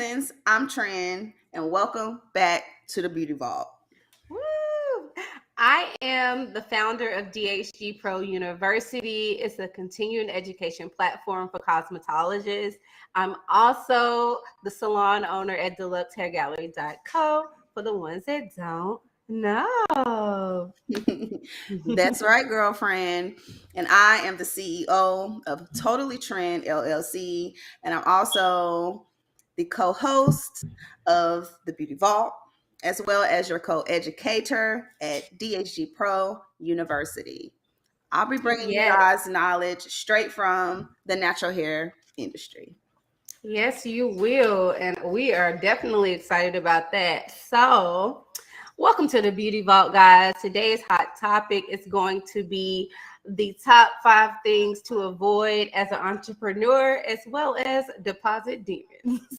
Blessings. I'm Tran, and welcome back to the Beauty Vault. Woo! I am the founder of DHG Pro University. It's a continuing education platform for cosmetologists. I'm also the salon owner at deluxehairgallery.co for the ones that don't know. That's right, girlfriend. And I am the CEO of Totally Trend LLC, and I'm also the co host of the Beauty Vault, as well as your co educator at DHG Pro University. I'll be bringing you Yes. guys knowledge straight from the natural hair industry. Yes, you will. And we are definitely excited about that. So, welcome to the Beauty Vault, guys. Today's hot topic is going to be the top 5 things to avoid as an entrepreneur, as well as deposit demons.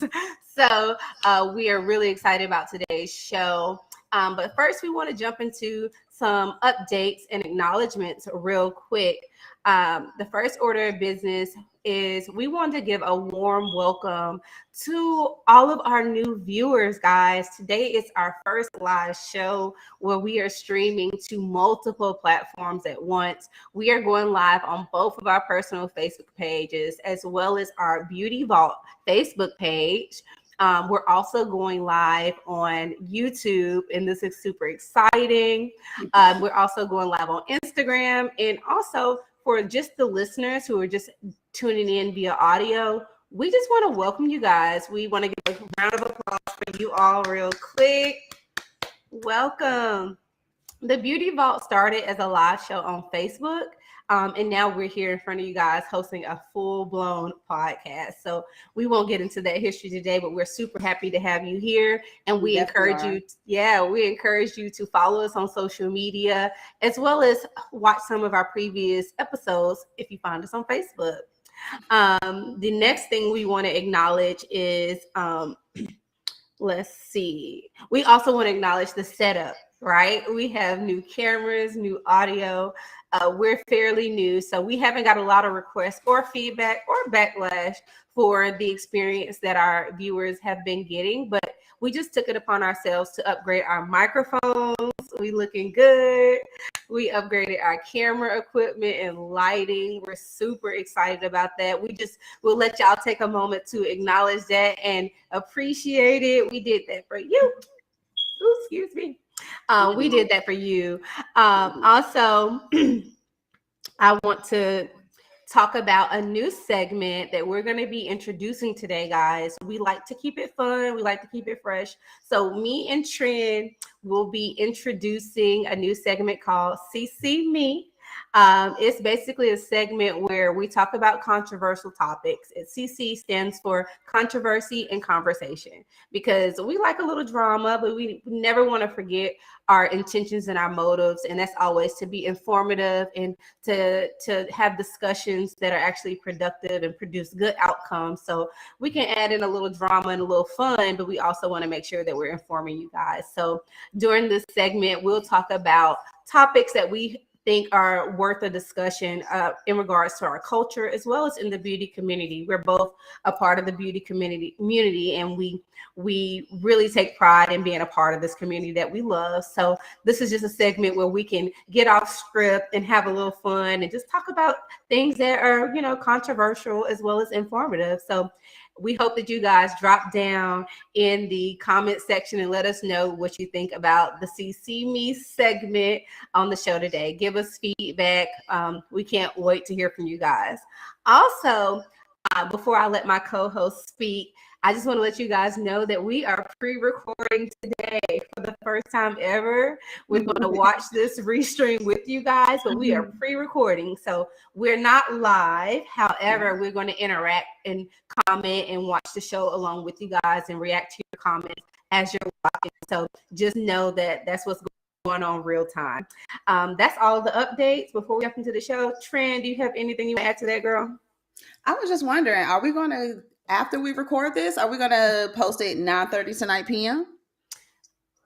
We are really excited about today's show. But first, we want to jump into some updates and acknowledgments real quick. The first order of business is we want to give a warm welcome to all of our new viewers, guys. Today is our first live show where we are streaming to multiple platforms at once. We are going live on both of our personal Facebook pages as well as our Beauty Vault Facebook page. We're also going live on YouTube, and this is super exciting. We're also going live on Instagram, and also for just the listeners who are just tuning in via audio, we just want to welcome you guys. We want to give a round of applause for you all real quick. Welcome. The Beauty Vault started as a live show on Facebook. And now we're here in front of you guys hosting a full-blown podcast. So we won't get into that history today, but we're super happy to have you here. And we encourage you to follow us on social media, as well as watch some of our previous episodes if you find us on Facebook. The next thing we want to acknowledge is, let's see. We also want to acknowledge the setup, right? We have new cameras, new audio. We're fairly new, so we haven't got a lot of requests or feedback or backlash for the experience that our viewers have been getting, but we just took it upon ourselves to upgrade our microphones. We looking good. We upgraded our camera equipment and lighting. We're super excited about that. We'll let y'all take a moment to acknowledge that and appreciate it. We did that for you. Ooh, excuse me. We did that for you. Also, I want to talk about a new segment that we're going to be introducing today, guys. We like to keep it fun. We like to keep it fresh. So me and Trin will be introducing a new segment called CC Me. It's basically a segment where we talk about controversial topics. CC stands for controversy and conversation, because we like a little drama, but we never want to forget our intentions and our motives, and that's always to be informative and to have discussions that are actually productive and produce good outcomes. So we can add in a little drama and a little fun, but we also want to make sure that we're informing you guys. So during this segment, we'll talk about topics that we think are worth a discussion in regards to our culture, as well as in the beauty community. We're both a part of the beauty community, and we really take pride in being a part of this community that we love. So this is just a segment where we can get off script and have a little fun and just talk about things that are, controversial as well as informative. So we hope that you guys drop down in the comment section and let us know what you think about the CC Me segment on the show today. Give us feedback. We can't wait to hear from you guys. Also, before I let my co-host speak, I just want to let you guys know that we are pre-recording today for the first time ever. We're going to watch this restream with you guys, but we are pre-recording. So we're not live. However, we're going to interact and comment and watch the show along with you guys and react to your comments as you're watching. So just know that that's what's going on real time. That's all the updates. Before we jump into the show, Tran, do you have anything you want to add to that, girl? I was just wondering, are we going to, after we record this, are we going to post it 9:30 tonight p.m.?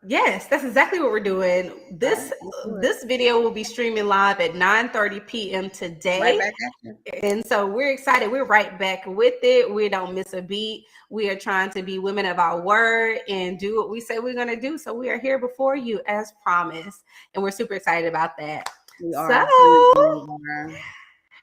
Yes, that's exactly what we're doing. All This right, let's do it. this video will be streaming live at 9:30 p.m. Right today. back at you. And so we're excited. We're right back with it. We don't miss a beat. We are trying to be women of our word and do what we say we're going to do. So we are here before you as promised. And we're super excited about that. We So, are. We really are.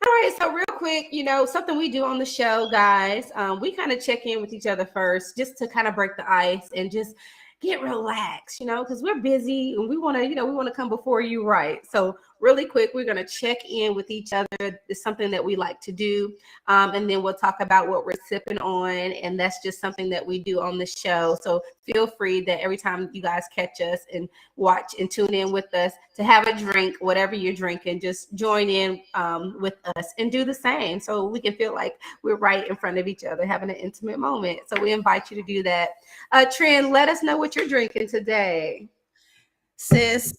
all right. So, real quick, something we do on the show, guys, we kind of check in with each other first just to kind of break the ice and just get relaxed, because we're busy and we want to, we want to come before you right. So, really quick, we're going to check in with each other. It's something that we like to do. And then we'll talk about what we're sipping on. And that's just something that we do on the show. So, feel free that every time you guys catch us and watch and tune in with us to have a drink, whatever you're drinking, just join in with us and do the same so we can feel like we're right in front of each other having an intimate moment. So we invite you to do that. Trent, let us know what you're drinking today. Sis,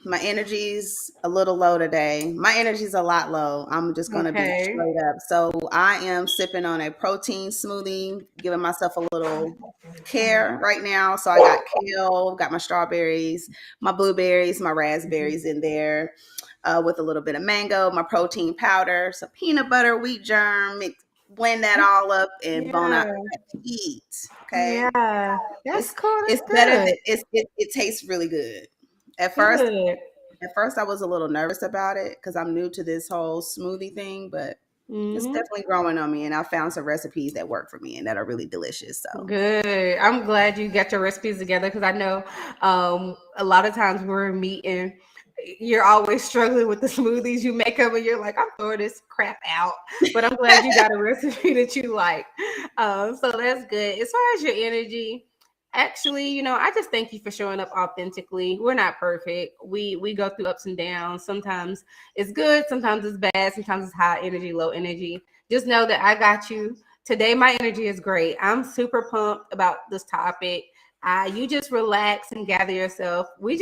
my energy's a little low today. My energy's a lot low. I'm just going to be Okay. straight up. So I am sipping on a protein smoothie, giving myself a little care right now. So I got kale, got my strawberries, my blueberries, my raspberries in there with a little bit of mango, my protein powder, some peanut butter, wheat germ, blend that all up and bon Yeah. appetit. Okay. Yeah. That's It's cool. it's That's better good. than it tastes really good. At first Good. at first I was a little nervous about it because I'm new to this whole smoothie thing, but it's Mhm. definitely growing on me and I found some recipes that work for me and that are really delicious. So Good. I'm glad you got your recipes together because I know a lot of times we're meeting, you're always struggling with the smoothies you make up and you're like, I'm throwing this crap out. But I'm glad you got a recipe that you like. So that's good. As far as your energy, actually, I just thank you for showing up authentically. We're not perfect. We go through ups and downs. Sometimes it's good, sometimes it's bad, sometimes it's high energy, low energy. Just know that I got you. Today, my energy is great. I'm super pumped about this topic. You just relax and gather yourself. We're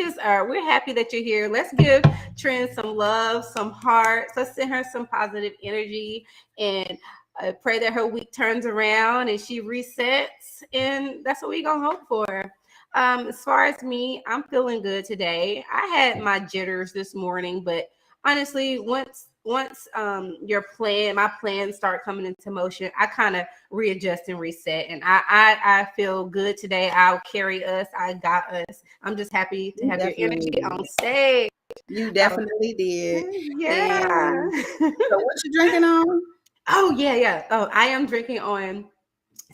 happy that you're here. Let's give Trent some love, some hearts. Let's send her some positive energy and pray that her week turns around and she resets. And that's what we're going to hope for. As far as me, I'm feeling good today. I had my jitters this morning, but honestly, once my plans start coming into motion, I kind of readjust and reset, and I feel good today. I'll carry us. I got us. I'm just happy to you have your definitely energy on did. stage. You So, definitely did. yeah. And so what you drinking on? Oh yeah, yeah. Oh, I am drinking on.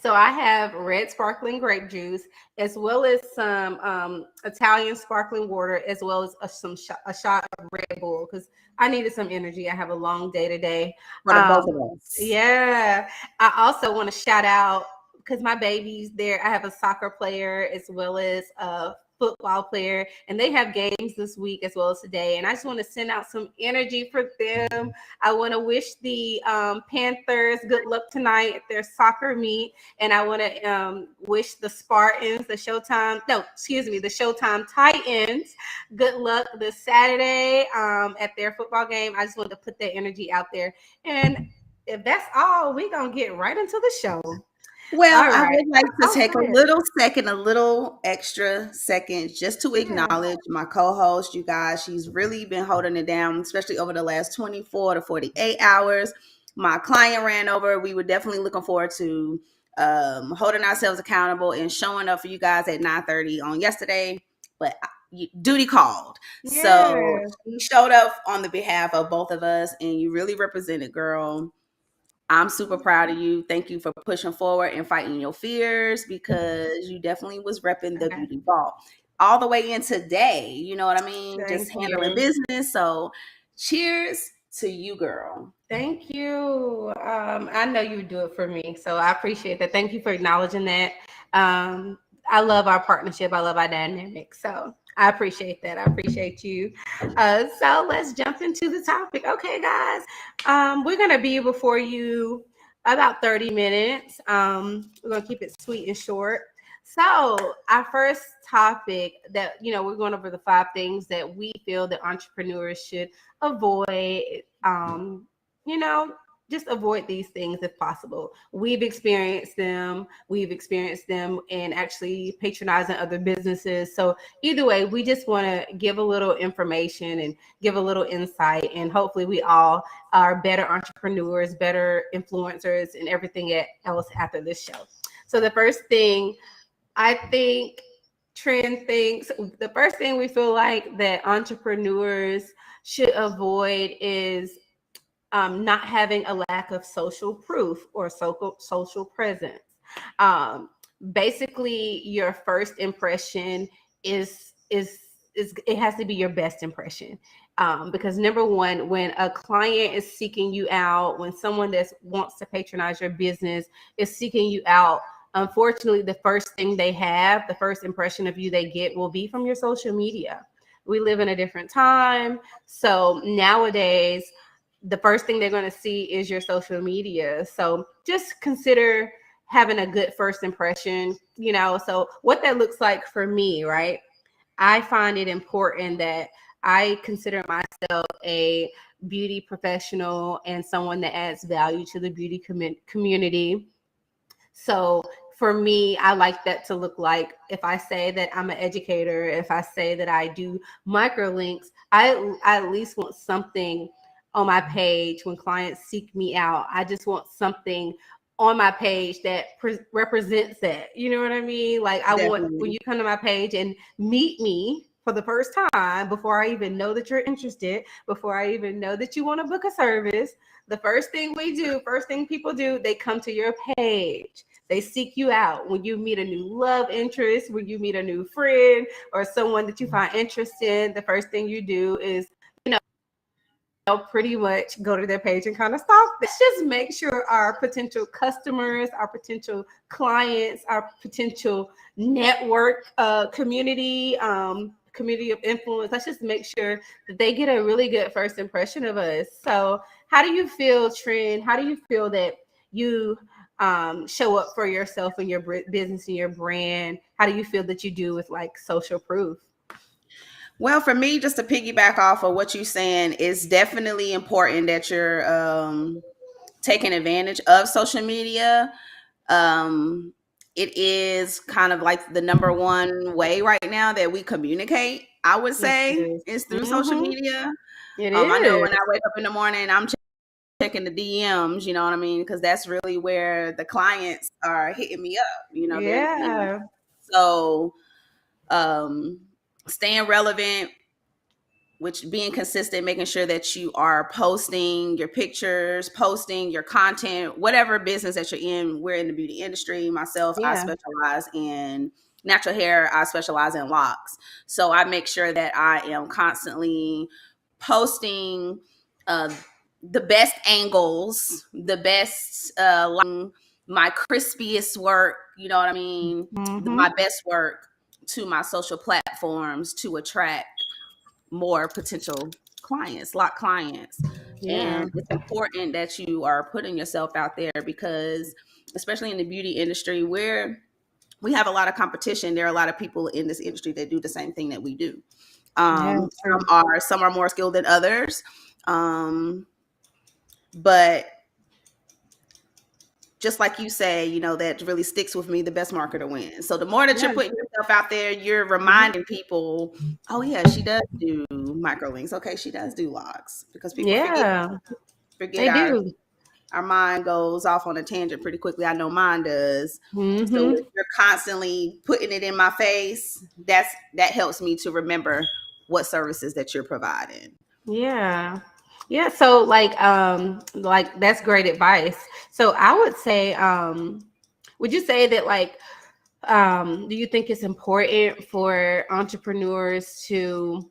So I have red sparkling grape juice, as well as some Italian sparkling water, as well as a shot of Red Bull because I needed some energy. I have a long day today. For the both of us. Yeah. I also want to shout out because my baby's there. I have a soccer player as well as a football player, and they have games this week as well as today. And I just want to send out some energy for them. I want to wish the Panthers good luck tonight at their soccer meet. And I want to wish the Spartans, the Showtime Titans, good luck this Saturday at their football game. I just wanted to put that energy out there. And if that's all, we're going to get right into the show. Well, All I right. would like to Oh, take go a ahead. little second, a little extra second, just to Yeah. acknowledge my co-host, you guys. She's really been holding it down, especially over the last 24 to 48 hours. My client ran over. We were definitely looking forward to holding ourselves accountable and showing up for you guys at 9:30 on yesterday, but duty called. So Yeah. she showed up on the behalf of both of us, and you really represented, girl. I'm super proud of you. Thank you for pushing forward and fighting your fears because you definitely was repping the Okay. beauty vault all the way in today. You know what I mean? Just Thank handling you. business. So cheers to you, girl. Thank you. I know you would do it for me, so I appreciate that. Thank you for acknowledging that. I love our partnership. I love our dynamic. So I appreciate that. I appreciate you. So let's jump into the topic. Okay, guys. We're gonna be before you about 30 minutes. We're gonna keep it sweet and short. So our first topic that we're going over the 5 things that we feel that entrepreneurs should avoid. You know, just avoid these things if possible. We've experienced them. We've experienced them in actually patronizing other businesses. So either way, we just want to give a little information and give a little insight. And hopefully we all are better entrepreneurs, better influencers, and everything else after this show. So the first thing I think Trend thinks, the first thing we feel like that entrepreneurs should avoid is not having a lack of social proof or social presence. Basically, your first impression is it has to be your best impression. Because number one, when a client is seeking you out, when someone that wants to patronize your business is seeking you out, unfortunately, the first thing they have, the first impression of you they get will be from your social media. We live in a different time. So nowadays, the first thing they're going to see is your social media. So just consider having a good first impression, So what that looks like for me, right? I find it important that I consider myself a beauty professional and someone that adds value to the beauty community. So for me, I like that to look like, if I say that I'm an educator, if I say that I do microlinks, I at least want something on my page when clients seek me out. I just want something on my page that represents that. You know what I mean? Like I want when you come to my page and meet me for the first time, before I even know that you're interested, before I even know that you want to book a service, the first thing people do, they come to your page. They seek you out. When you meet a new love interest, when you meet a new friend or someone that you find interested, the first thing you do is, pretty much go to their page and kind of stalk. Let's just make sure our potential customers, our potential clients, our potential network community of influence, let's just make sure that they get a really good first impression of us. So how do you feel, Trend? How do you feel that you show up for yourself and your business and your brand? How do you feel that you do with like social proof? Well, for me, just to piggyback off of what you're saying, it's definitely important that you're taking advantage of social media. It is kind of like the number one way right now that we communicate, I would say, is through social media. It I know is. when I wake up in the morning, I'm checking the DMs, you know what I mean? Because that's really where the clients are hitting me up, Yeah. So staying relevant, which being consistent, making sure that you are posting your pictures, posting your content, whatever business that you're in. We're in the beauty industry. Myself, I specialize in natural hair. I specialize in locks. So I make sure that I am constantly posting the best angles, the best, my crispiest work, you know what I mean? My best work to my social platforms to attract more potential clients, lock clients. Yeah. And it's important that you are putting yourself out there because, especially in the beauty industry, where we have a lot of competition, there are a lot of people in this industry that do the same thing that we do. Some are more skilled than others, but just like you say, that really sticks with me, the best marketer wins. So the more that you're putting yourself out there, you're reminding people, oh yeah, she does do microlinks. Okay, she does do locks, because people forget our mind goes off on a tangent pretty quickly. I know mine does. So if you're constantly putting it in my face, that helps me to remember what services that you're providing. Yeah. Yeah. So like that's great advice. So I would say, would you say that like, do you think it's important for entrepreneurs to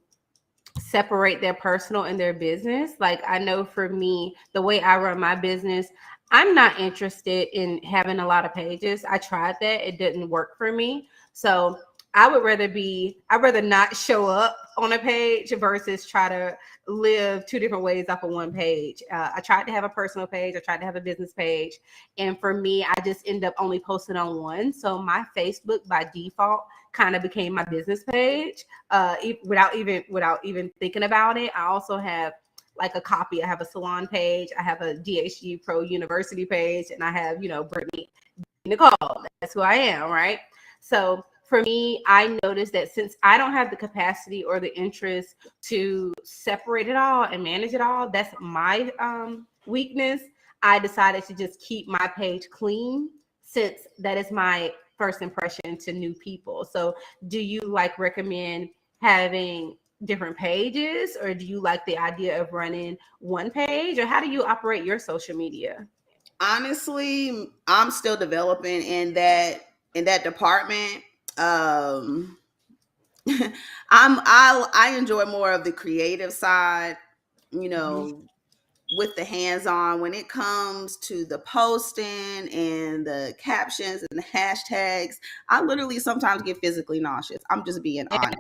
separate their personal and their business? Like I know for me, the way I run my business, I'm not interested in having a lot of pages. I tried that. It didn't work for me. So I'd rather not show up on a page versus try to live two different ways off of one page. I tried to have a personal page. I tried to have a business page. And for me, I just end up only posting on one. So my Facebook by default kind of became my business page without even thinking about it. I also have like a copy. I have a salon page, I have a DHG Pro University page, and I have, Brittany Nicole. That's who I am, right? So for me, I noticed that since I don't have the capacity or the interest to separate it all and manage it all, that's my weakness. I decided to just keep my page clean, since that is my first impression to new people. So do you like recommend having different pages, or do you like the idea of running one page, or how do you operate your social media? Honestly, I'm still developing in that department. Um I enjoy more of the creative side, you Mhm. know, with the hands-on when it comes to the posting and the captions and the hashtags. I literally sometimes get physically nauseous. I'm just being Yeah, honest.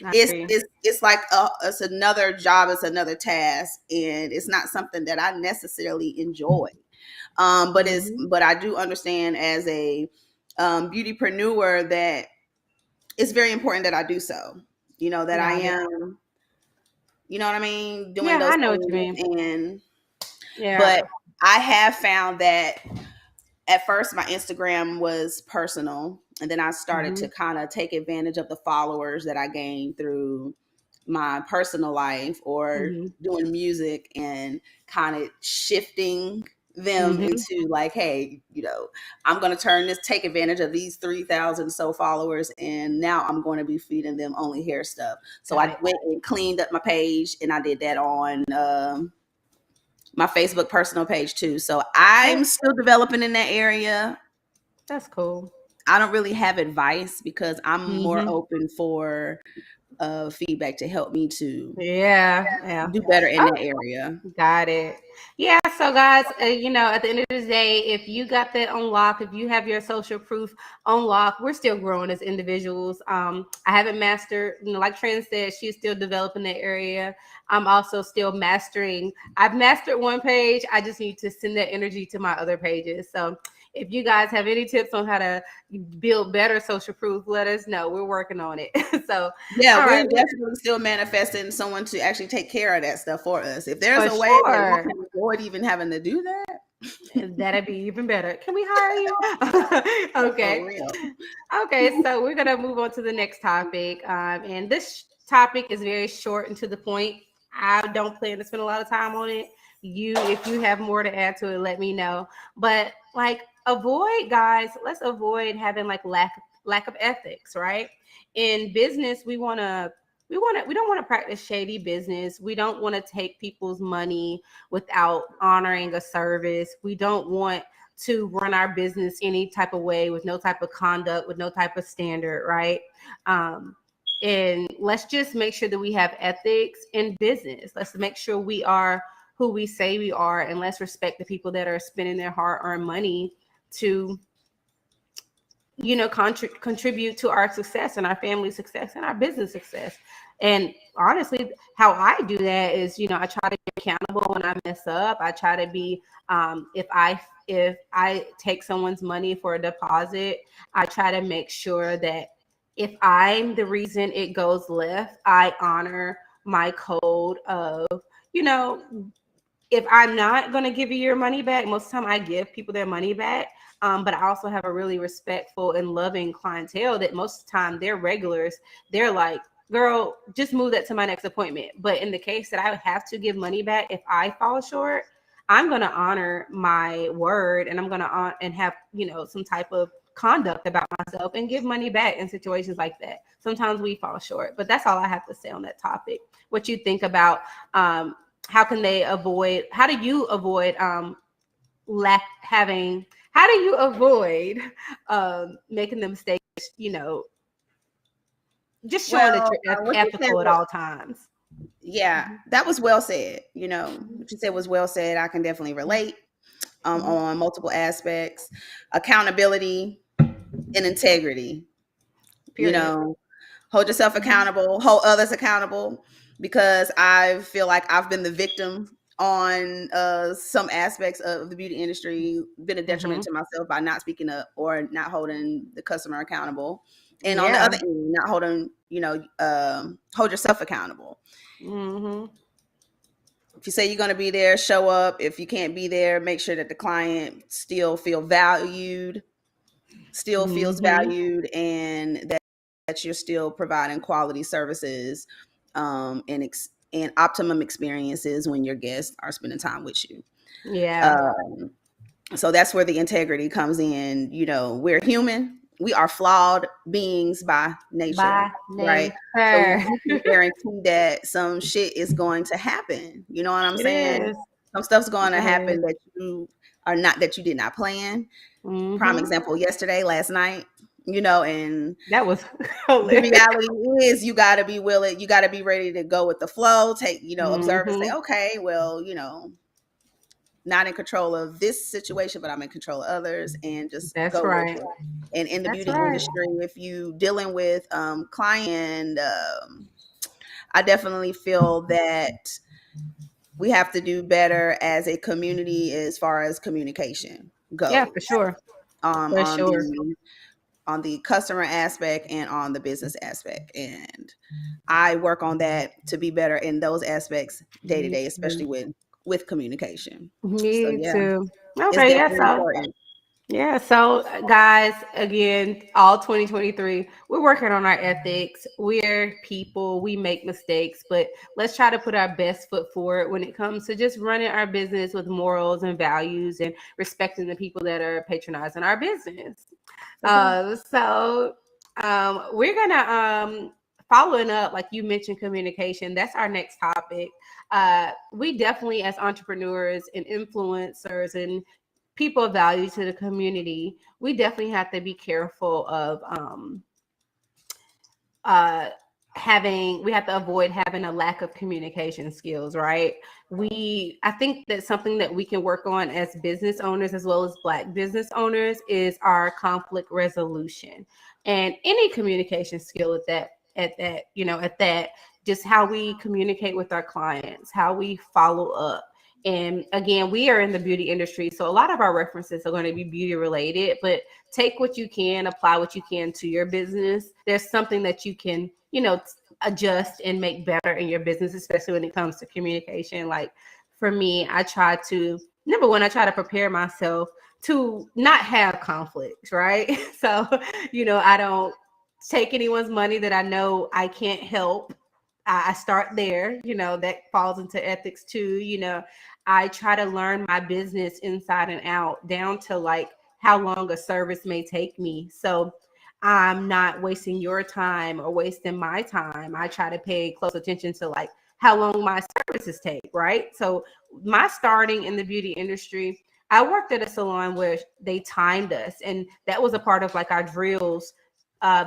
I it's agree. it's it's like it's another job, it's another task, and it's not something that I necessarily enjoy. Mhm. But I do understand as a beautypreneur that it's very important that I do so. That I Got it. am, what I mean, doing Yeah, those I know what you things. mean. And Yeah. but I have found that at first my Instagram was personal, and then I started to Mhm. kind of take advantage of the followers that I gained through my personal life or Mhm. doing music, and kind of shifting them Mhm. into like, hey, I'm going to take advantage of these 3,000 so followers, and now I'm going to be feeding them only hair stuff. So Got I it. went and cleaned up my page, and I did that on my Facebook personal page too. So I'm That's still developing in that area. that's cool. I don't really have advice because I'm more Mhm. open for feedback to help me to Yeah, yeah. do better in that area. Got it. Yeah. So, guys, at the end of the day, if you got that on lock, if you have your social proof on lock, we're still growing as individuals. I haven't mastered, like Trent said, she's still developing that area. I'm also still mastering. I've mastered one page. I just need to send that energy to my other pages. So, if you guys have any tips on how to build better social proof, let us know. We're working on it. So, Yeah, all we're right, definitely still manifesting someone to actually take care of that stuff for us. If there's for a way that we sure. can avoid even having to do that, That'd be even better. Can we hire you? for Okay. real. Okay. So we're gonna move on to the next topic, and this topic is very short and to the point. I don't plan to spend a lot of time on it. If you have more to add to it, let me know. But like, avoid, guys. Let's avoid having like lack of ethics, right? In business, we don't want to practice shady business. We don't want to take people's money without honoring a service. We don't want to run our business any type of way with no type of conduct, with no type of standard, right? Um, and let's just make sure that we have ethics in business. Let's make sure we are who we say we are, and let's respect the people that are spending their hard-earned money to contribute to our success and our family success and our business success. And honestly, how I do that is, I try to be accountable when I mess up. I try to be, if I take someone's money for a deposit, I try to make sure that if I'm the reason it goes left, I honor my code of, you know if I'm not going to give you your money back, most of the time I give people their money back. But I also have a really respectful and loving clientele that most of the time they're regulars. They're like, girl, just move that to my next appointment. But in the case that I have to give money back, if I fall short, I'm going to honor my word, and I'm going to and have, some type of conduct about myself and give money back in situations like that. Sometimes we fall short, but that's all I have to say on that topic. What you think about, how do you avoid lack having how do you avoid making the mistakes, you know just showing that Well, you're what you said ethical at was, all times. yeah, Mhm, that was well said. mhm, What you said was well said. I can definitely relate mhm. on multiple aspects. Accountability and integrity. You Period. know, hold yourself Mhm, accountable, hold others accountable, because I feel like I've been the victim on some aspects of the beauty industry, been a detriment mhm. to myself by not speaking up or not holding the customer accountable. And on the Yeah. other end, not holding, hold yourself accountable. Mhm. if you say you're going to be there, show up. If you can't be there, make sure that the client still feels valued, and that you're still providing quality services, and optimum experiences when your guests are spending time with you. Yeah. So that's where the integrity comes in. We're human. We are flawed beings by nature, By right? So nature. you can guarantee that some shit is going to happen. You know what I'm It saying? is. Some stuff's going to It is. happen that you did not plan. Prime Mm-hmm. example, last night, and That was the hilarious. reality is you got to be willing, you got to be ready to go with the flow, observe and say, Mm-hmm. okay, well, not in control of this situation, but I'm in control of others, and just That's go with right. it. And in the That's beauty right. industry, if you dealing with client, I definitely feel that we have to do better as a community as far as communication Yeah, goes, for sure. um, For on sure. the on the customer aspect and on the business aspect. And I work on that to be better in those aspects day to Me day, too. especially with communication. So Me yeah, too. it's Okay, yeah, definitely so important. yeah, so guys, again, all 2023, we're working on our ethics. We're people, we make mistakes, but let's try to put our best foot forward when it comes to just running our business with morals and values and respecting the people that are patronizing our business. For sure. We're gonna following up, like you mentioned, communication. That's our next topic. We definitely, as entrepreneurs and influencers and people of value to the community, we definitely have to be careful of uh we have to avoid having a lack of communication skills, right? I think that something that we can work on as business owners as well as Black business owners is our conflict resolution and any communication skill at that just how we communicate with our clients, how we follow up. And again, we are in the beauty industry, so a lot of our references are going to be beauty related, but take what you can, apply what you can to your business. There's something that you can, adjust and make better in your business, especially when it comes to communication. Like for me, number one, I try to prepare myself to not have conflicts, right? So, I don't take anyone's money that I know I can't help. I start there, that falls into ethics too. I try to learn my business inside and out, down to like how long a service may take me. So I'm not wasting your time or wasting my time. I try to pay close attention to like how long my services take, right? So my starting in the beauty industry, I worked at a salon where they timed us, and that was a part of like our drills,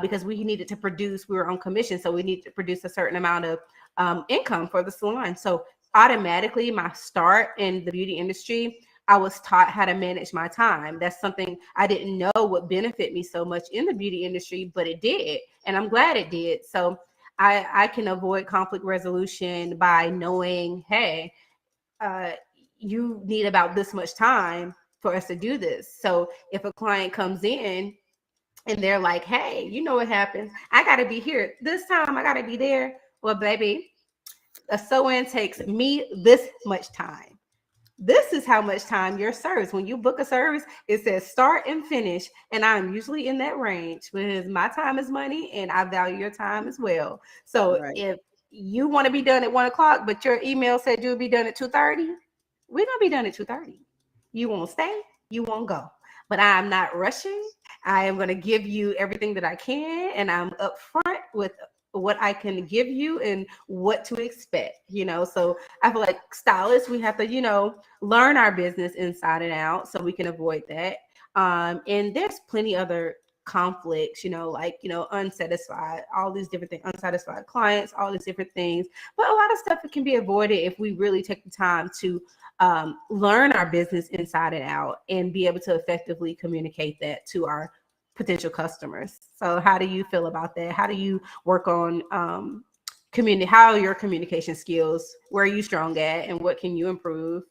because we needed to produce. We were on commission, so we needed to produce a certain amount of income for the salon. So automatically, my start in the beauty industry, I was taught how to manage my time. That's something I didn't know would benefit me so much in the beauty industry, but it did. And I'm glad it did. So I can avoid conflict resolution by knowing, hey, uh, you need about this much time for us to do this. So if a client comes in and they're like, hey, you know what happens? I got to be here this time. I got to be there. Well, baby, a sew-in takes me this much time. This is how much time your service. When you book a service, it says start and finish, and I'm usually in that range because my time is money, and I value your time as well. So Right. if you want to be done at 1 o'clock, but your email said you'll be done at 2:30, we're gonna be done at 2:30. You won't stay, you won't go. But I'm not rushing. I am gonna give you everything that I can, and I'm upfront with what I can give you and what to expect. So I feel like stylists, we have to, learn our business inside and out so we can avoid that. And there's plenty other conflicts, like, unsatisfied, all these different things, unsatisfied clients, all these different things. But a lot of stuff can be avoided if we really take the time to learn our business inside and out and be able to effectively communicate that to our potential customers. So how do you feel about that? How do you work on how are your communication skills? Where are you strong at, and what can you improve?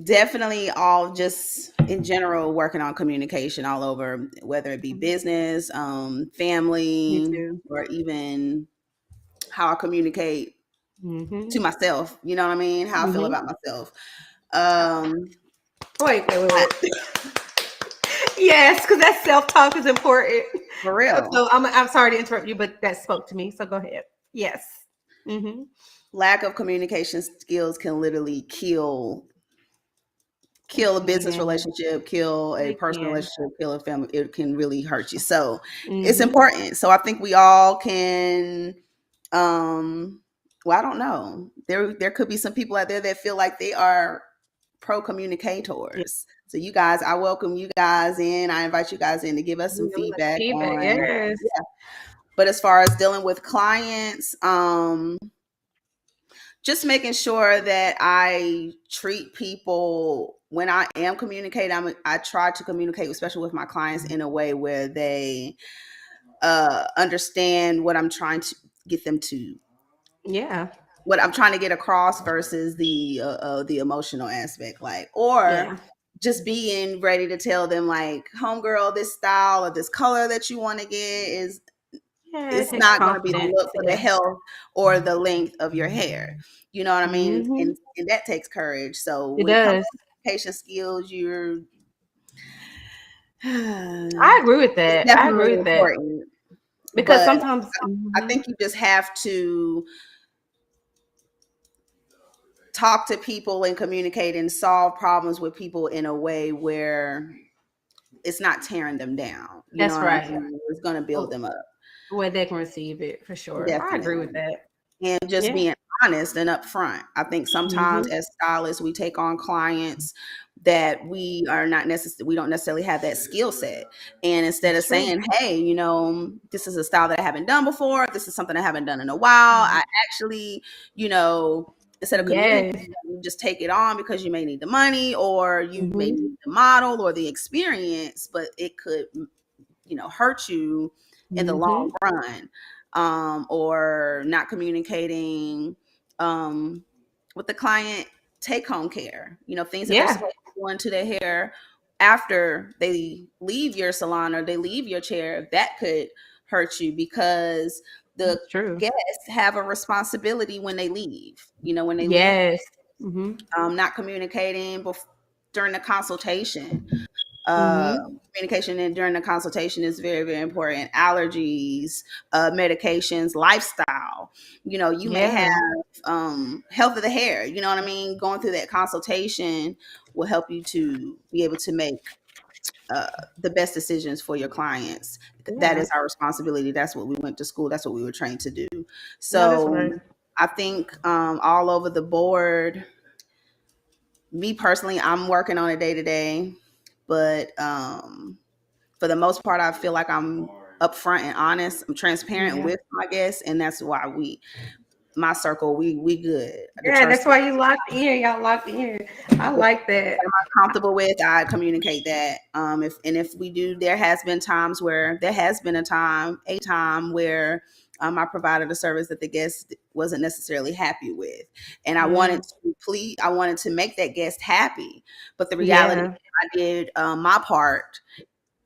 Definitely all just in general working on communication all over, whether it be business, Me family, too. or even how I communicate to myself. You know what I mean? How I feel about myself. Wait. Yes, because that self-talk is important. For real. So I'm sorry to interrupt you, but that spoke to me. So go ahead. Yes. Lack of communication skills can literally kill a business relationship, kill a personal relationship, kill a family. It can really hurt you. So it's important. So I think we all can, well, I don't know. There could be some people out there that feel like they are pro communicators. So you guys, I welcome you guys in. I invite you guys in to give us some feedback on. Yes. Yeah. But as far as dealing with clients, just making sure that I treat people when I am communicating. I try to communicate, especially with my clients, in a way where they understand what I'm trying to get them to. Yeah. What I'm trying to get across versus the emotional aspect, just being ready to tell them, like, homegirl, this style or this color that you want to get is it's not going to be the look for the health or the length of your hair. You know what I mean? And that takes courage. So when it comes to communication skills, I agree with that. I agree with that. Because sometimes I think you just have to talk to people and communicate and solve problems with people in a way where it's not tearing them down. That's right. It's going to build them up. Where they can receive it, for sure. Definitely. I agree with that. And just being honest and upfront. I think sometimes as stylists, we take on clients that we don't necessarily have that skill set. And instead of saying, hey, this is a style that I haven't done before, this is something I haven't done in a while, I actually, instead of communicating, you just take it on because you may need the money or you may need the model or the experience, but it could, hurt you in the long run. Or not communicating with the client take-home care, things that they're supposed to go into their hair after they leave your salon or they leave your chair. That could hurt you because the guests have a responsibility when they leave. When they leave, not communicating during the consultation. Communication during the consultation is very, very important. Allergies, medications, lifestyle. You may have health of the hair. You know what I mean? Going through that consultation will help you to be able to make the best decisions for your clients. That is our responsibility. That's what we went to school. That's what we were trained to do. So I think all over the board, me personally, I'm working on it day to day. But for the most part, I feel like I'm upfront and honest. I'm transparent with my guests, and that's why my circle, we good. That's why you locked in. Y'all locked in. I like that. I'm comfortable with. I communicate that. If we do, there has been a time where I provided a service that the guest wasn't necessarily happy with, and I wanted to make that guest happy. But the reality, I did my part,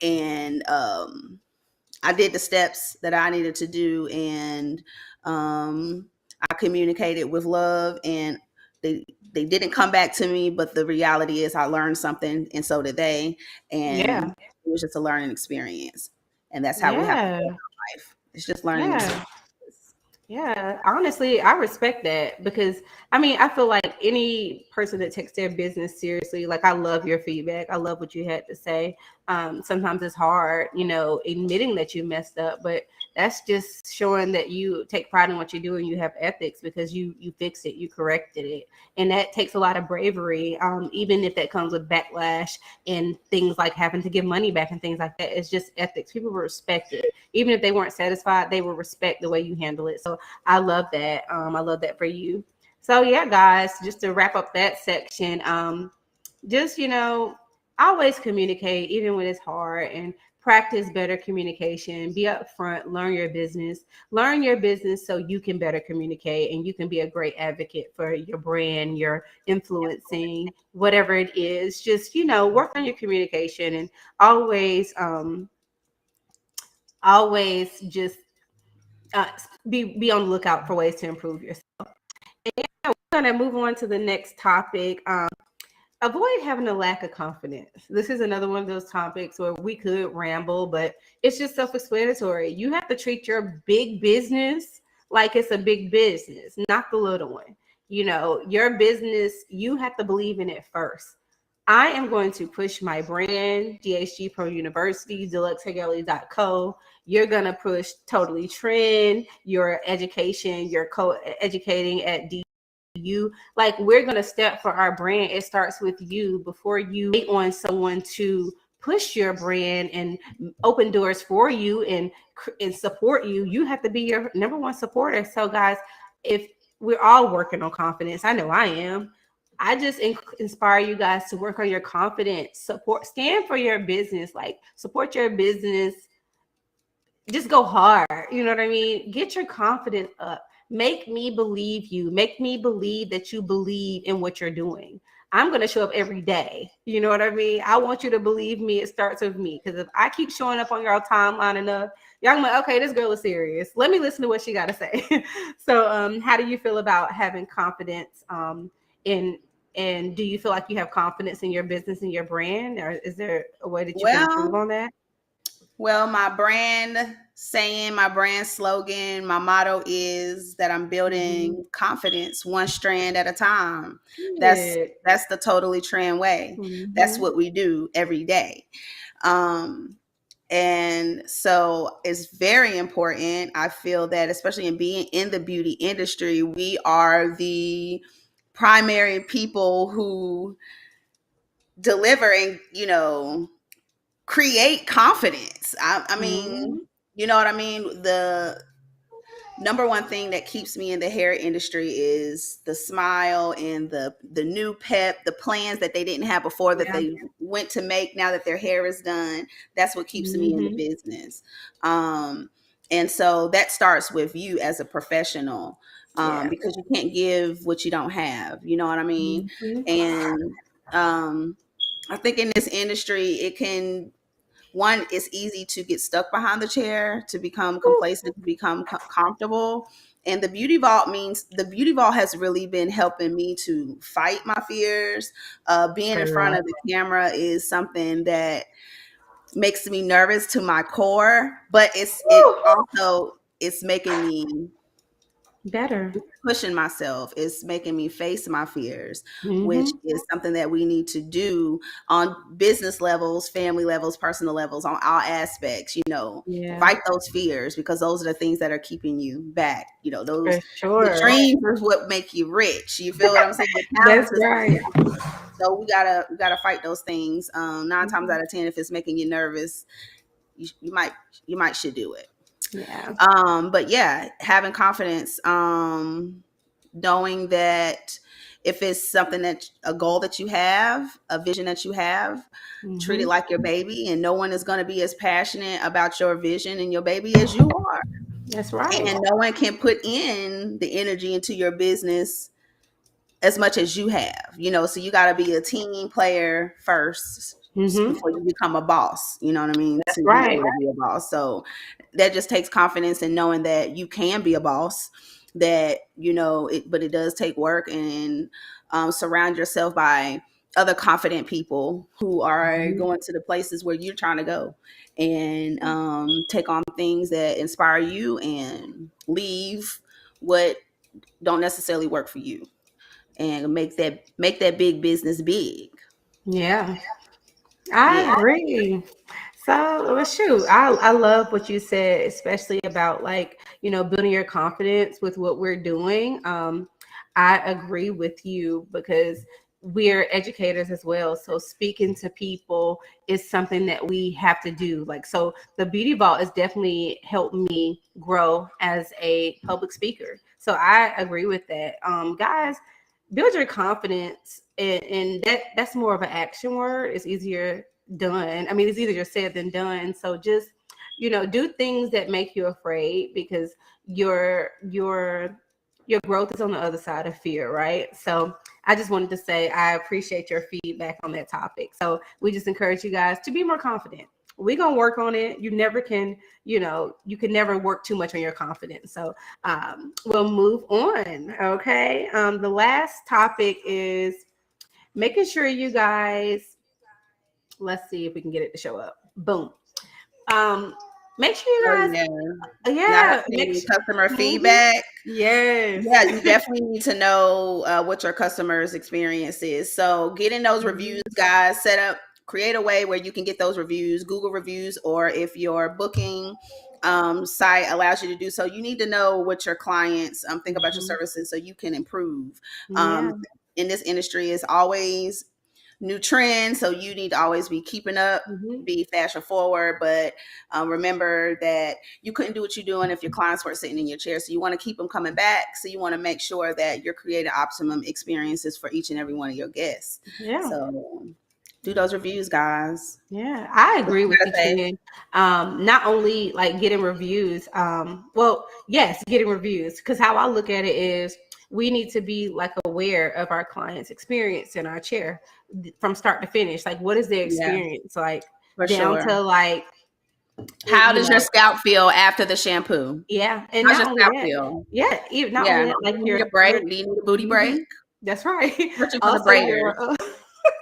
and I did the steps that I needed to do, and I communicated with love, and they didn't come back to me. But the reality is, I learned something, and so did they. And it was just a learning experience, and that's how we have to live life. It's just learning. Yeah, honestly, I respect that because I feel like any person that takes their business seriously, like I love your feedback. I love what you had to say. Sometimes it's hard, admitting that you messed up, but that's just showing that you take pride in what you do and you have ethics because you fixed it, you corrected it. And that takes a lot of bravery, even if that comes with backlash and things like having to give money back and things like that. It's just ethics. People will respect it. Even if they weren't satisfied, they will respect the way you handle it. So I love that. I love that for you. So yeah, guys, just to wrap up that section, just, always communicate, even when it's hard, and practice better communication. Be upfront, learn your business so you can better communicate and you can be a great advocate for your brand, your influencing, whatever it is. Just, work on your communication and always just be on the lookout for ways to improve yourself. And we're gonna move on to the next topic. Avoid having a lack of confidence. This is another one of those topics where we could ramble, but it's just self-explanatory. You have to treat your big business like it's a big business, not the little one. You know, your business, you have to believe in it first. I am going to push my brand, DHG Pro University, deluxehegeli.co. You're going to push Totally Trend, your education, your co-educating at you. Like, we're going to step for our brand. It starts with you. Before you wait on someone to push your brand and open doors for you and support you, you have to be your number one supporter. So guys, if we're all working on confidence, I know I am. I just inspire you guys to work on your confidence, stand for your business, like support your business. Just go hard. You know what I mean? Get your confidence up. Make me believe you. Make me believe that you believe in what you're doing. I'm going to show up every day. You know what I mean? I want you to believe me. It starts with me. Because if I keep showing up on your timeline enough, y'all gonna be like, okay, this girl is serious. Let me listen to what she got to say. So how do you feel about having confidence and do you feel like you have confidence in your business and your brand? Or is there a way that you can improve on that? Well, my brand saying, my brand slogan, my motto is that I'm building confidence one strand at a time. That's the Totally Trend way. That's what we do every day. And so it's very important. I feel that, especially in being in the beauty industry, we are the primary people who deliver and, create confidence. I mean, you know what I mean? The number one thing that keeps me in the hair industry is the smile and the new pep, the plans that they didn't have before that they went to make now that their hair is done. That's what keeps me in the business. And so that starts with you as a professional, because you can't give what you don't have. You know what I mean? And I think in this industry, it's easy to get stuck behind the chair, to become complacent, to become comfortable. And the Beauty Vault has really been helping me to fight my fears. Being in front of the camera is something that makes me nervous to my core, but it's making me better, pushing myself. It's making me face my fears, which is something that we need to do on business levels, family levels, personal levels, on all aspects. Fight those fears, because those are the things that are keeping you back. Those the dreams is what make you rich. You feel what I'm saying? That's right. So we gotta fight those things. 9 times out of 10, if it's making you nervous, you might should do it. Yeah. But yeah, having confidence, knowing that if it's something a goal that you have, a vision that you have, treat it like your baby, and no one is going to be as passionate about your vision and your baby as you are. That's right. And no one can put in the energy into your business as much as you have, so you got to be a team player first. Before you become a boss, you know what I mean? That's right. Be a boss. So that just takes confidence in knowing that you can be a boss, that, but it does take work, and surround yourself by other confident people who are going to the places where you're trying to go, and take on things that inspire you and leave what don't necessarily work for you, and make that big business big. Yeah. I agree. So, shoot, I love what you said, especially about building your confidence with what we're doing. I agree with you, because we're educators as well. So speaking to people is something that we have to do. So the Beauty Vault has definitely helped me grow as a public speaker. So I agree with that. Guys, build your confidence, and that's more of an action word. It's easier done. I mean, it's easier said than done. So just, do things that make you afraid, because your growth is on the other side of fear, right? So I just wanted to say I appreciate your feedback on that topic. So we just encourage you guys to be more confident. We're going to work on it. You never can, you can never work too much on your confidence. So we'll move on. Okay. The last topic is making sure you guys, let's see if we can get it to show up. Boom. Make sure you guys, Not only customer feedback. Yes. Yeah, you definitely need to know what your customers' experience is. So getting those reviews, guys, create a way where you can get those reviews, Google reviews, or if your booking site allows you to do so, you need to know what your clients think about your services so you can improve. In this industry, is always new trends, so you need to always be keeping up, be fashion forward, but remember that you couldn't do what you're doing if your clients weren't sitting in your chair. So you want to keep them coming back, so you want to make sure that you're creating optimum experiences for each and every one of your guests. So do those reviews, guys. I agree with you, Ken. Not only like getting reviews, getting reviews, because how I look at it is we need to be like aware of our client's experience in our chair from start to finish. Like, what is their experience like? To like, how does your scalp feel after the shampoo? And how's your scalp feel? Even not only that, like your break. Do you need a booty break? That's right. Also,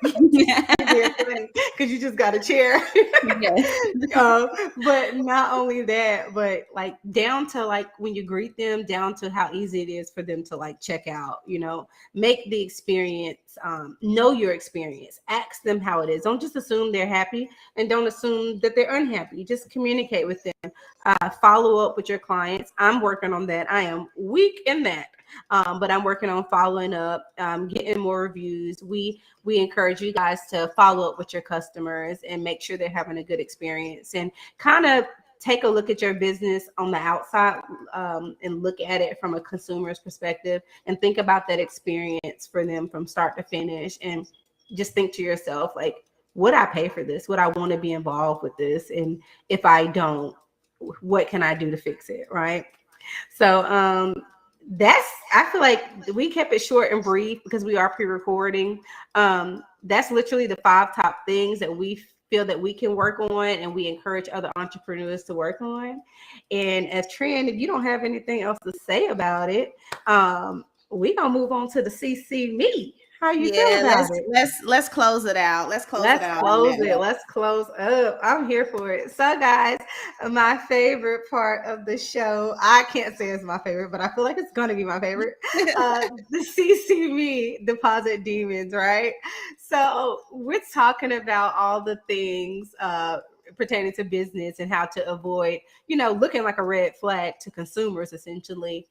because you just got a chair. But not only that, but like down to like when you greet them, down to how easy it is for them to like check out, make the experience, know your experience, ask them how it is. Don't just assume they're happy and don't assume that they're unhappy. Just communicate with them, follow up with your clients. I'm working on that. I am weak in that. But I'm working on following up, getting more reviews. We encourage you guys to follow up with your customers and make sure they're having a good experience, and kind of take a look at your business on the outside and look at it from a consumer's perspective and think about that experience for them from start to finish. And just think to yourself, like, would I pay for this? Would I want to be involved with this? And if I don't, what can I do to fix it? Right. So, I feel like we kept it short and brief because we are pre-recording. That's literally the 5 top things that we feel that we can work on, and we encourage other entrepreneurs to work on. And as Trend, if you don't have anything else to say about it, we're gonna move on to the CC Me. How you feel about it? Let's close it out. Let's close up. I'm here for it. So guys, my favorite part of the show, I can't say it's my favorite, but I feel like it's gonna be my favorite. The CC Me Deposit Demons, right? So we're talking about all the things pertaining to business and how to avoid, looking like a red flag to consumers, essentially.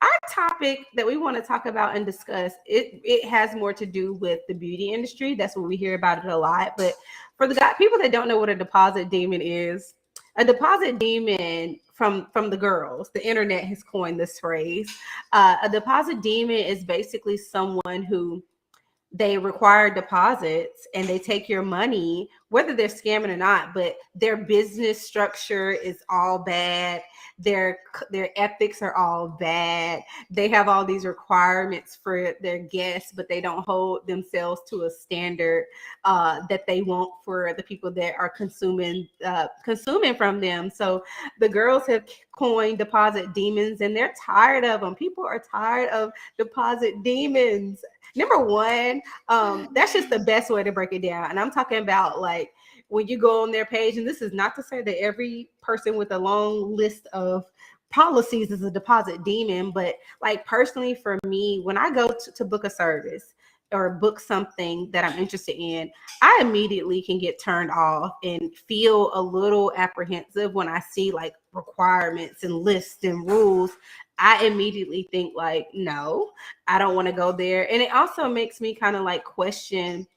Our topic that we want to talk about and discuss, it has more to do with the beauty industry. That's what we hear about it a lot. But for the people that don't know what a deposit demon is, a deposit demon from the girls, the internet has coined this phrase. A deposit demon is basically someone who they require deposits and they take your money, whether they're scamming or not, but their business structure is all bad. Their ethics are all bad. They have all these requirements for their guests, but they don't hold themselves to a standard that they want for the people that are consuming from them. So the girls have coined deposit demons, and they're tired of them. People are tired of deposit demons. Number one, that's just the best way to break it down. And I'm talking about like when you go on their page, and this is not to say that every person with a long list of policies is a deposit demon, but like personally for me, when I go to book a service or book something that I'm interested in, I immediately can get turned off and feel a little apprehensive when I see like requirements and lists and rules. I immediately think like, no, I don't want to go there. And it also makes me kind of like question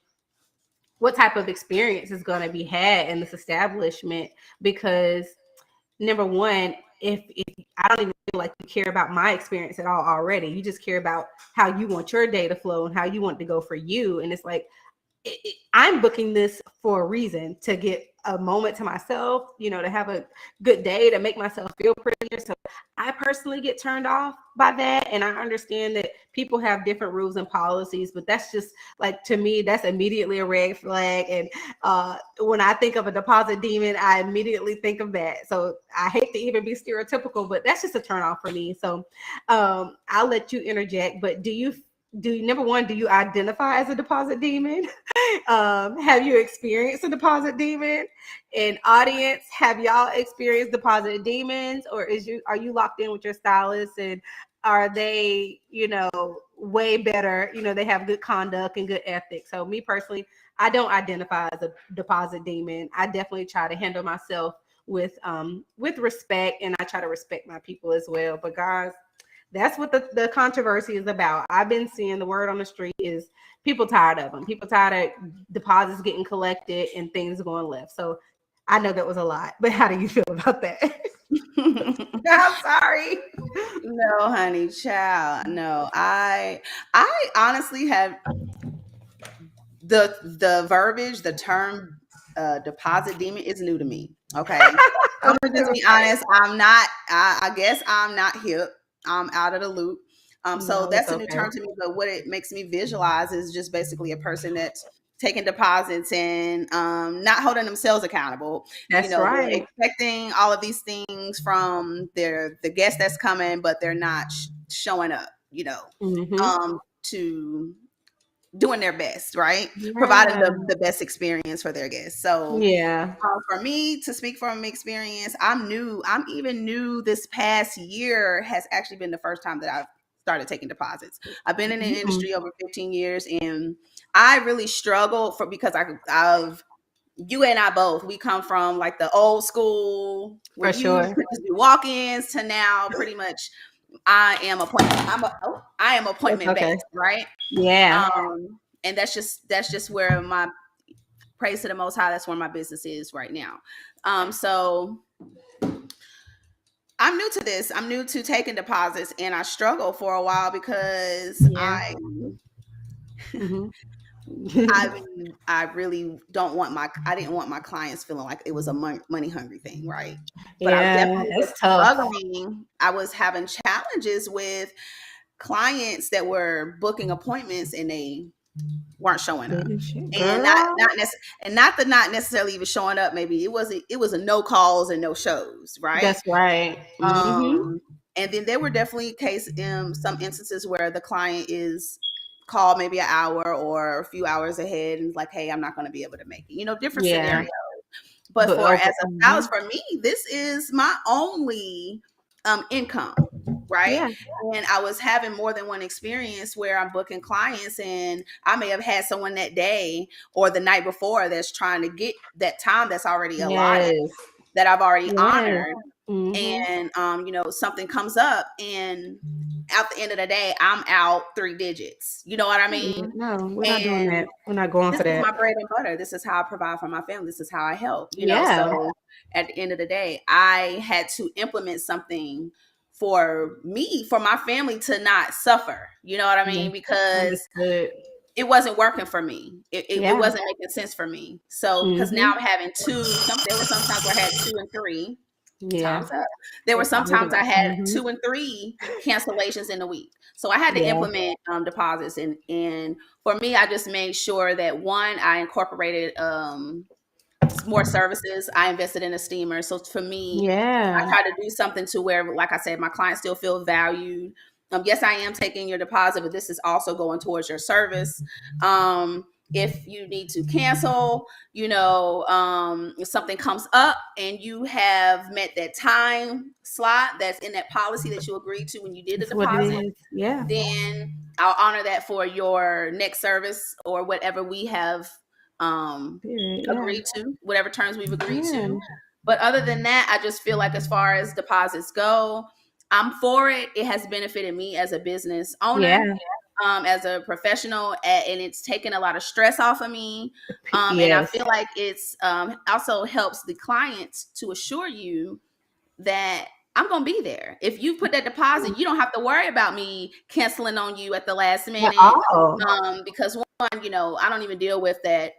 what type of experience is going to be had in this establishment, because number one, if I don't even feel like you care about my experience at all already, you just care about how you want your day to flow and how you want it to go for you. And it's like, I'm booking this for a reason, to get a moment to myself, to have a good day, to make myself feel prettier. So I personally get turned off by that. And I understand that people have different rules and policies, but that's just like, to me, that's immediately a red flag. And when I think of a deposit demon, I immediately think of that. So I hate to even be stereotypical, but that's just a turn off for me. So I'll let you interject, but number one, do you identify as a deposit demon? Have you experienced a deposit demon? In audience, have y'all experienced deposit demons, or are you locked in with your stylist, and are they, way better? They have good conduct and good ethics. So me personally, I don't identify as a deposit demon. I definitely try to handle myself with respect, and I try to respect my people as well. But guys, that's what the controversy is about. I've been seeing the word on the street is people tired of them. People tired of deposits getting collected and things going left. So I know that was a lot, but how do you feel about that? I'm sorry. No, honey, child. No, I honestly have the verbiage, the term deposit demon is new to me. Okay. I'm gonna just be honest. I guess I'm not hip. I'm out of the loop. So No, that's a it's new okay. term to me. But what it makes me visualize is just basically a person that's taking deposits and not holding themselves accountable. That's They're right. expecting all of these things from the guest that's coming, but they're not showing up. Mm-hmm. To doing their best, right? Yeah. Providing the best experience for their guests. So Yeah. for me, to speak from experience, I'm even new this past year has actually been the first time that I've started taking deposits. I've been in the industry over 15 years, and I really struggled because I've you and I both, we come from like the old school where For you sure. could just do walk-ins to now pretty much I am appointment Okay. based, right? Yeah. And that's just where my praise to the Most High. That's where my business is right now. So I'm new to this. I'm new to taking deposits, and I struggled for a while because Yeah. Mm-hmm. I really I didn't want my clients feeling like it was a money hungry thing, right? But I Yeah, definitely was it's tough. struggling. I was having challenges with clients that were booking appointments and they weren't showing up, and Girl. not necessarily even showing up. Maybe it was a no calls and no shows, right? That's right. Mm-hmm. And then there were definitely some instances where the client is called maybe an hour or a few hours ahead and like, hey, I'm not going to be able to make it. Different Yeah. scenarios. But as a Mhm. stylist, for me, this is my only income, right? Yeah. And I was having more than one experience where I'm booking clients, and I may have had someone that day or the night before that's trying to get that time that's already allotted, Yes. that I've already Yes. honored. Mm-hmm. And something comes up, and at the end of the day, I'm out 3 digits. You know what I mean? No, we're not doing that. And We're not going this for is that. my bread and butter. This is how I provide for my family. This is how I help. Yeah. So at the end of the day, I had to implement something for me, for my family to not suffer. You know what I mean? Because Understood. it wasn't working for me. It Yeah. wasn't making sense for me. So because Mhm. now I'm having there were sometimes where I had 2 and 3 Yeah. times up. There were That's how we sometimes do I it. had Mhm. 2 and 3 cancellations in a week. So I had to Yeah. implement deposits, and for me, I just made sure that one, I incorporated more services. I invested in a steamer. So for me, I Yeah. try to do something to where, like I said, my clients still feel valued. Yes, I am taking your deposit, but this is also going towards your service. If you need to cancel, if something comes up and you have met that time slot that's in that policy that you agreed to when you did the That's what it deposit, is. Yeah. then I'll honor that for your next service or whatever we have Period. Yeah. agreed to, whatever terms we've agreed Yeah. to. But other than that, I just feel like as far as deposits go, I'm for it. It has benefited me as a business owner, Yeah. as a professional, and it's taken a lot of stress off of me. And I Yes. feel like it's also helps the clients to assure you that I'm going to be there. If you put that deposit, you don't have to worry about me canceling on you at the last At minute. all. Because one, I don't even deal with that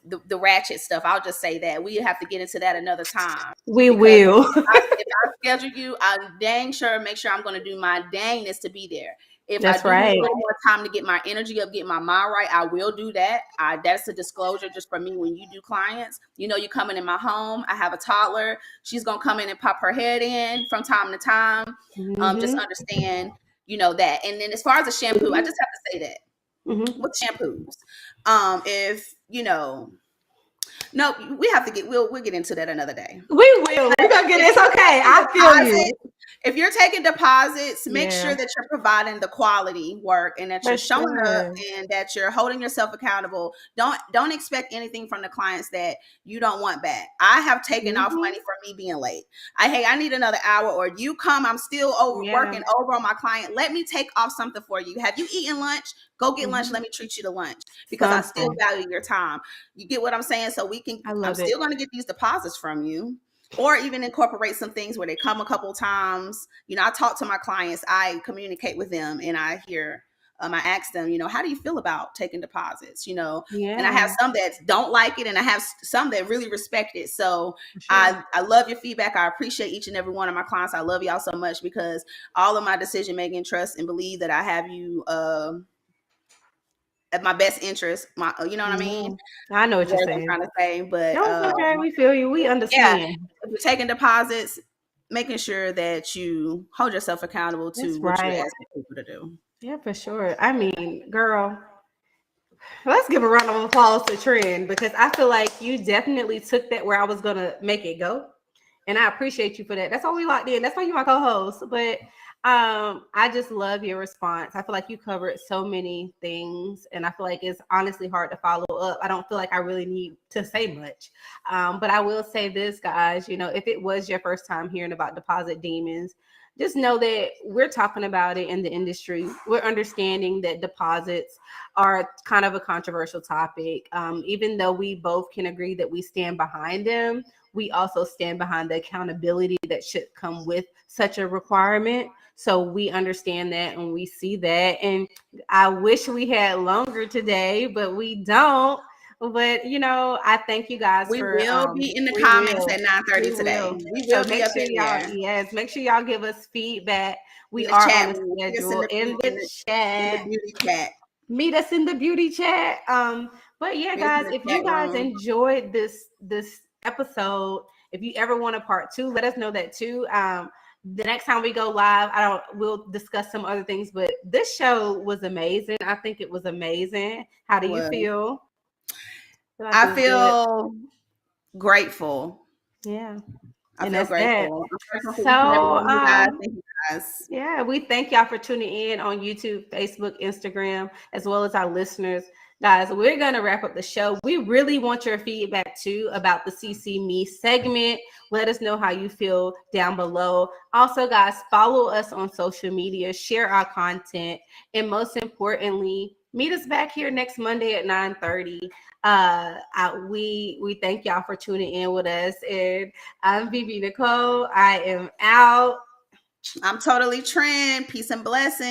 the ratchet stuff. I'll just say that we have to get into that another time. We Because will. if I schedule you, I'm dang sure make sure I'm going to do my dangness to be there. If That's I do need right. a little more time to get my energy up, get my mind right, I will do that. That's a disclosure just for me when you do clients. You know, you coming in my home. I have a toddler. She's going to come in and pop her head in from time to time. Just understand, you know, that. And then as far as the shampoo, I just have to say that with shampoos, if, you know, no, we have to get, we'll get into that another day. We will. We're going to get it's okay. I feel you. If you're taking deposits, make sure that you're providing the quality work and that you're showing up and that you're holding yourself accountable. Don't expect anything from the clients that you don't want back. I have taken off money for me being late. I need another hour, or you come, I'm still working over on my client. Let me take off something for you. Have you eaten lunch? Go get lunch. Let me treat you to lunch, because I still value your time. You get what I'm saying? So I'm still going to get these deposits from you. Or even incorporate some things where they come a couple times. You know, I talk to my clients, I communicate with them, and I ask them, you know, how do you feel about taking deposits? You know, and I have some that don't like it, and I have some that really respect it. So I love your feedback. I appreciate each and every one of my clients. I love y'all so much, because all of my decision making, trust and believe that I have you at my best interest. You know what I mean? I know what you're saying. I'm trying to say, but okay, we feel you. We understand. Yeah, if you're taking deposits, making sure that you hold yourself accountable to what you're asking people to do. Yeah, for sure. I mean, girl, let's give a round of applause to Trend, because I feel like you definitely took that where I was gonna make it go, and I appreciate you for that. That's why we locked in. That's why you're my co-host. But I just love your response. I feel like you covered so many things, and I feel like it's honestly hard to follow up. I don't feel like I really need to say much, but I will say this, guys. You know, if it was your first time hearing about deposit demons, just know that we're talking about it in the industry. We're understanding that deposits are kind of a controversial topic. Even though we both can agree that we stand behind them, we also stand behind the accountability that should come with such a requirement. So we understand that and we see that. And I wish we had longer today, but we don't. But, you know, I thank you guys we will be in the comments at 9:30 today. We will be up in there. Yes, make sure y'all give us feedback. We are on the schedule in the chat. In the beauty chat. Meet us in the beauty chat. But yeah, guys, if you guys enjoyed this episode, if you ever want a part 2, let us know that too. The next time we go live, we'll discuss some other things, but this show was amazing. I think it was amazing. How do you feel? I feel grateful. Yeah. I feel grateful. So, thank you guys. Yeah, we thank y'all for tuning in on YouTube, Facebook, Instagram, as well as our listeners. Guys, we're going to wrap up the show. We really want your feedback too about the CC Me segment. Let us know how you feel down below. Also, guys, follow us on social media, share our content, and most importantly, meet us back here next Monday at 9:30. We thank y'all for tuning in with us. And I'm Vivi Nicole. I am out. I'm Totally Trend. Peace and blessings.